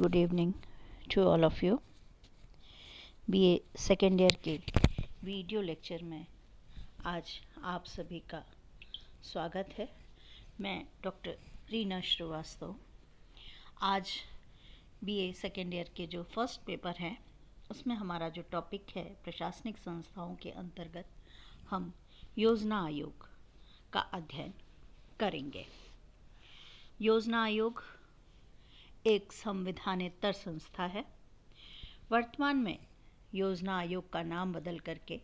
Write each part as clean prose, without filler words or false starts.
Good evening to all of you. BA second year के video lecture में आज आप सभी का स्वागत है। मैं डॉक्टर रीना श्रीवास्तव। आज बीए सेकेंड ईयर के जो फर्स्ट पेपर है उसमें हमारा जो टॉपिक है प्रशासनिक संस्थाओं के अंतर्गत हम योजना आयोग का अध्ययन करेंगे। योजना आयोग एक संविधानेतर संस्था है। वर्तमान में योजना आयोग का नाम बदल करके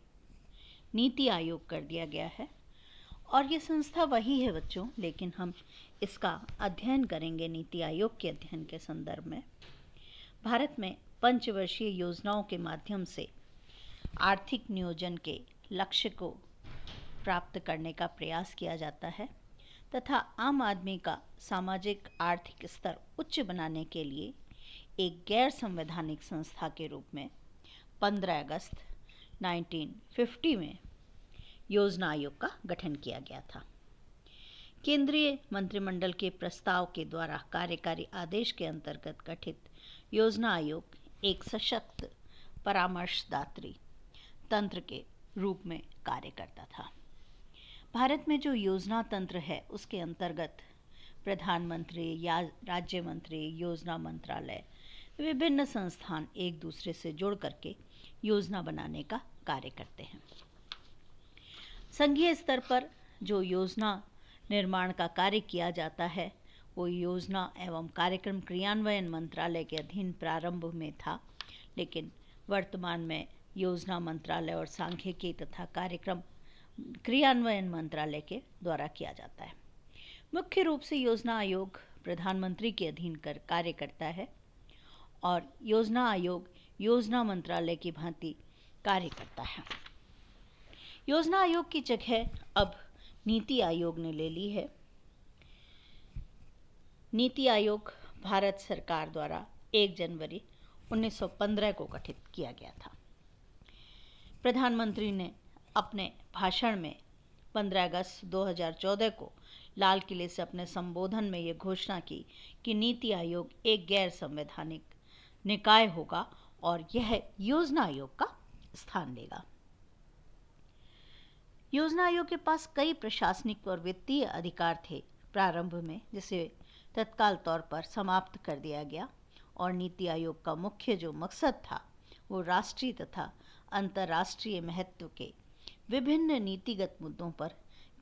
नीति आयोग कर दिया गया है और ये संस्था वही है बच्चों, लेकिन हम इसका अध्ययन करेंगे नीति आयोग के अध्ययन के संदर्भ में। भारत में पंचवर्षीय योजनाओं के माध्यम से आर्थिक नियोजन के लक्ष्य को प्राप्त करने का प्रयास किया जाता है तथा आम आदमी का सामाजिक आर्थिक स्तर उच्च बनाने के लिए एक गैर संवैधानिक संस्था के रूप में 15 अगस्त 1950 में योजना आयोग का गठन किया गया था। केंद्रीय मंत्रिमंडल के प्रस्ताव के द्वारा कार्यकारी आदेश के अंतर्गत गठित योजना आयोग एक सशक्त परामर्शदात्री तंत्र के रूप में कार्य करता था। भारत में जो योजना तंत्र है उसके अंतर्गत प्रधानमंत्री या राज्य मंत्री, योजना मंत्रालय, विभिन्न संस्थान एक दूसरे से जुड़ करके योजना बनाने का कार्य करते हैं। संघीय स्तर पर जो योजना निर्माण का कार्य किया जाता है वो योजना एवं कार्यक्रम क्रियान्वयन मंत्रालय के अधीन प्रारंभ में था, लेकिन वर्तमान में योजना मंत्रालय और सांख्यिकी तथा कार्यक्रम क्रियान्वयन मंत्रालय के द्वारा किया जाता है। मुख्य रूप से योजना आयोग प्रधानमंत्री के अधीन कर कार्य करता है और योजना आयोग योजना मंत्रालय की भांति कार्य करता है। योजना आयोग की जगह अब नीति आयोग ने ले ली है। नीति आयोग भारत सरकार द्वारा 1 जनवरी 1915 को गठित किया गया था। प्रधानमंत्री ने अपने भाषण में 15 अगस्त 2014 को लाल किले से अपने संबोधन में ये घोषणा की कि नीति आयोग एक गैर संवैधानिक निकाय होगा और यह योजना आयोग का स्थान लेगा। योजना आयोग के पास कई प्रशासनिक और वित्तीय अधिकार थे प्रारंभ में, जिसे तत्काल तौर पर समाप्त कर दिया गया और नीति आयोग का मुख्य जो मकसद था वो राष्ट्रीय तथा अंतर्राष्ट्रीय महत्व के विभिन्न नीतिगत मुद्दों पर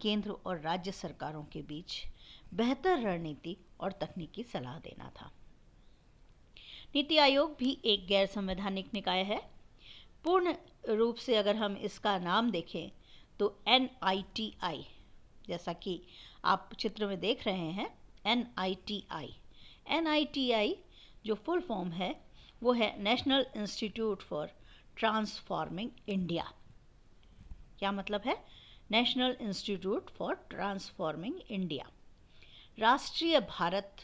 केंद्र और राज्य सरकारों के बीच बेहतर रणनीति और तकनीकी सलाह देना था। नीति आयोग भी एक गैर संवैधानिक निकाय है। पूर्ण रूप से अगर हम इसका नाम देखें तो NITI, जैसा कि आप चित्र में देख रहे हैं, NITI जो फुल फॉर्म है वो है national institute for transforming India. क्या मतलब है? National institute for transforming India, राष्ट्रीय भारत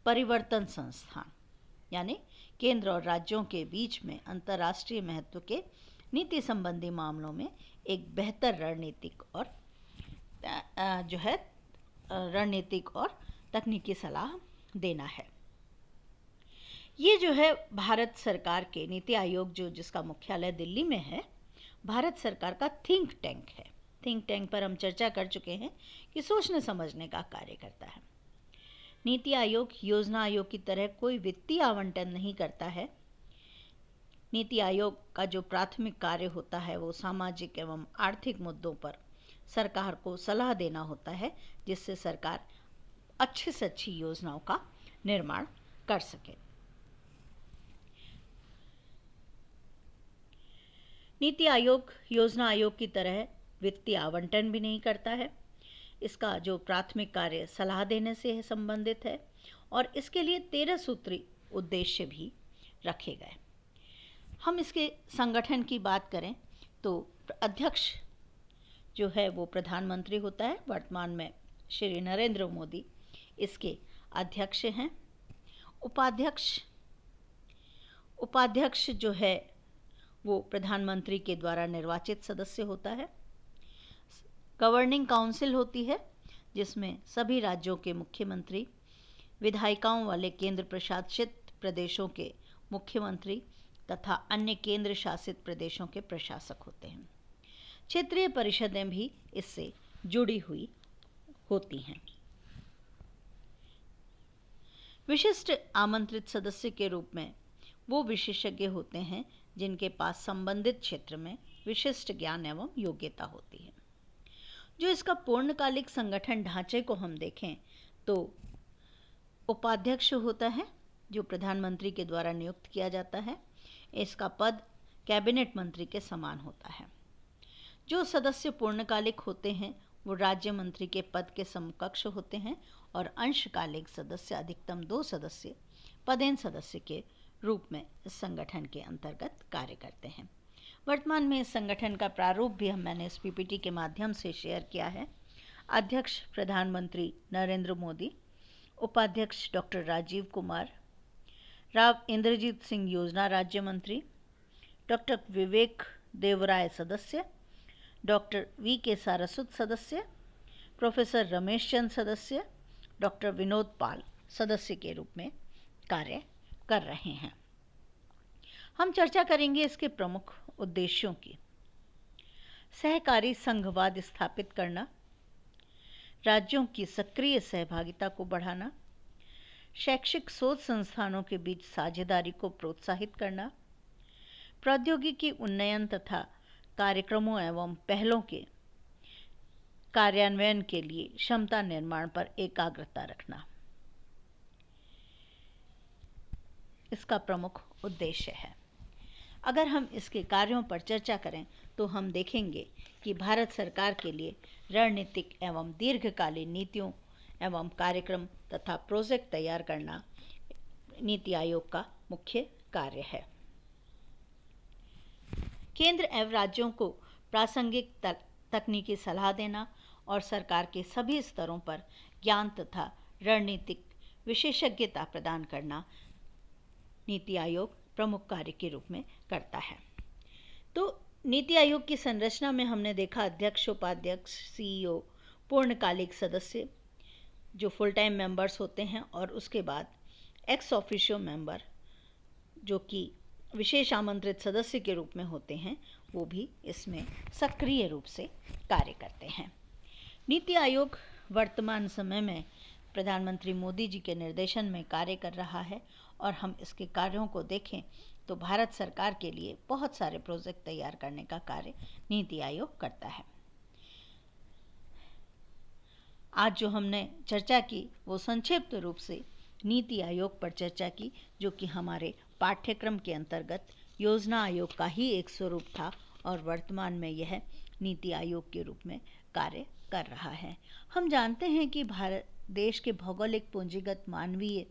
परिवर्तन संस्थान, यानी केंद्र और राज्यों के बीच में अंतर्राष्ट्रीय महत्व के नीति संबंधी मामलों में एक बेहतर रणनीतिक और तकनीकी सलाह देना है। ये जो है भारत सरकार के नीति आयोग जिसका मुख्यालय दिल्ली में है, भारत सरकार का थिंक टैंक है। थिंक टैंक पर हम चर्चा कर चुके हैं कि सोचने समझने का कार्य करता है। नीति आयोग योजना आयोग की तरह कोई वित्तीय आवंटन नहीं करता है। नीति आयोग का जो प्राथमिक कार्य होता है वो सामाजिक एवं आर्थिक मुद्दों पर सरकार को सलाह देना होता है, जिससे सरकार अच्छी से अच्छी योजनाओं का निर्माण कर सके। नीति आयोग योजना आयोग की तरह वित्तीय आवंटन भी नहीं करता है। इसका जो प्राथमिक कार्य सलाह देने से संबंधित है और इसके लिए 13 सूत्री उद्देश्य भी रखे गए। हम इसके संगठन की बात करें तो अध्यक्ष जो है वो प्रधानमंत्री होता है। वर्तमान में श्री नरेंद्र मोदी इसके अध्यक्ष हैं। उपाध्यक्ष जो है वो प्रधानमंत्री के द्वारा निर्वाचित सदस्य होता है। गवर्निंग काउंसिल होती है जिसमें सभी राज्यों के मुख्यमंत्री, विधायिकाओं वाले केंद्र प्रशासित प्रदेशों के मुख्यमंत्री तथा अन्य केंद्र शासित प्रदेशों के प्रशासक होते हैं। क्षेत्रीय परिषदें भी इससे जुड़ी हुई होती हैं। विशिष्ट आमंत्रित सदस्य के रूप में वो विशेषज्ञ होते हैं जिनके पास संबंधित क्षेत्र में विशिष्ट ज्ञान एवं योग्यता होती है। जो इसका पूर्णकालिक संगठन ढांचे को हम देखें तो उपाध्यक्ष होता है जो प्रधानमंत्री के द्वारा नियुक्त किया जाता है। इसका पद कैबिनेट मंत्री के समान होता है। जो सदस्य पूर्णकालिक होते हैं वो राज्य मंत्री के पद के समकक्ष होते हैं और अंशकालिक सदस्य अधिकतम 2 सदस्य पदेन सदस्य के रूप में इस संगठन के अंतर्गत कार्य करते हैं। वर्तमान में इस संगठन का प्रारूप भी मैंने इस पीपीटी के माध्यम से शेयर किया है। अध्यक्ष प्रधानमंत्री नरेंद्र मोदी, उपाध्यक्ष डॉक्टर राजीव कुमार, राव इंद्रजीत सिंह योजना राज्य मंत्री, डॉक्टर विवेक देवराय सदस्य, डॉक्टर वी.के. सारस्वत सदस्य, प्रोफेसर रमेश चंद सदस्य, डॉक्टर विनोद पाल सदस्य के रूप में कार्य कर रहे हैं। हम चर्चा करेंगे इसके प्रमुख उद्देश्यों की। सहकारी संघवाद स्थापित करना, राज्यों की सक्रिय सहभागिता को बढ़ाना, शैक्षिक शोध संस्थानों के बीच साझेदारी को प्रोत्साहित करना, प्रौद्योगिकी उन्नयन तथा कार्यक्रमों एवं पहलों के कार्यान्वयन के लिए क्षमता निर्माण पर एकाग्रता रखना इसका प्रमुख उद्देश्य है। अगर हम इसके कार्यों पर चर्चा करें तो हम देखेंगे कि भारत सरकार के लिए रणनीतिक एवं दीर्घकालीन नीतियों एवं कार्यक्रम तथा प्रोजेक्ट तैयार करना नीति आयोग का मुख्य कार्य है। केंद्र एवं राज्यों को प्रासंगिक तकनीकी सलाह देना और सरकार के सभी स्तरों पर ज्ञान तथा रणनीतिक विशेषज्ञता प्रदान करना नीति आयोग प्रमुख कार्य के रूप में करता है। तो नीति आयोग की संरचना में हमने देखा अध्यक्ष, उपाध्यक्ष, सीईओ, पूर्णकालिक सदस्य जो फुल टाइम मेंबर्स होते हैं और उसके बाद एक्स ऑफिशियो मेंबर जो कि विशेष आमंत्रित सदस्य के रूप में होते हैं, वो भी इसमें सक्रिय रूप से कार्य करते हैं। नीति आयोग वर्तमान समय में प्रधानमंत्री मोदी जी के निर्देशन में कार्य कर रहा है और हम इसके कार्यों को देखें तो भारत सरकार के लिए बहुत सारे प्रोजेक्ट तैयार करने का कार्य नीति आयोग करता है। आज जो हमने चर्चा की वो संक्षिप्त रूप से नीति आयोग पर चर्चा की, जो कि हमारे पाठ्यक्रम के अंतर्गत योजना आयोग का ही एक स्वरूप था और वर्तमान में यह नीति आयोग के रूप में कार्य कर रहा है। हम जानते हैं कि भारत देश के भौगोलिक, पूंजीगत, मानवीय,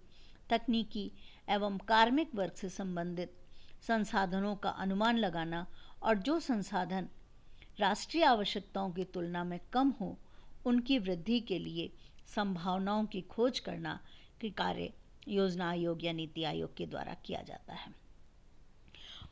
तकनीकी एवं कार्मिक वर्ग से संबंधित संसाधनों का अनुमान लगाना और जो संसाधन राष्ट्रीय आवश्यकताओं की तुलना में कम हो उनकी वृद्धि के लिए संभावनाओं की खोज करना के कार्य योजना आयोग या नीति आयोग के द्वारा किया जाता है।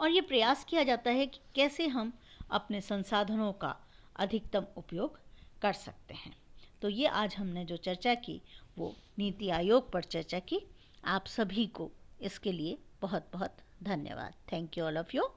और ये प्रयास किया जाता है कि कैसे हम अपने संसाधनों का अधिकतम उपयोग कर सकते हैं। तो ये आज हमने जो चर्चा की वो नीति आयोग पर चर्चा की। आप सभी को इसके लिए बहुत बहुत धन्यवाद। Thank you all of you.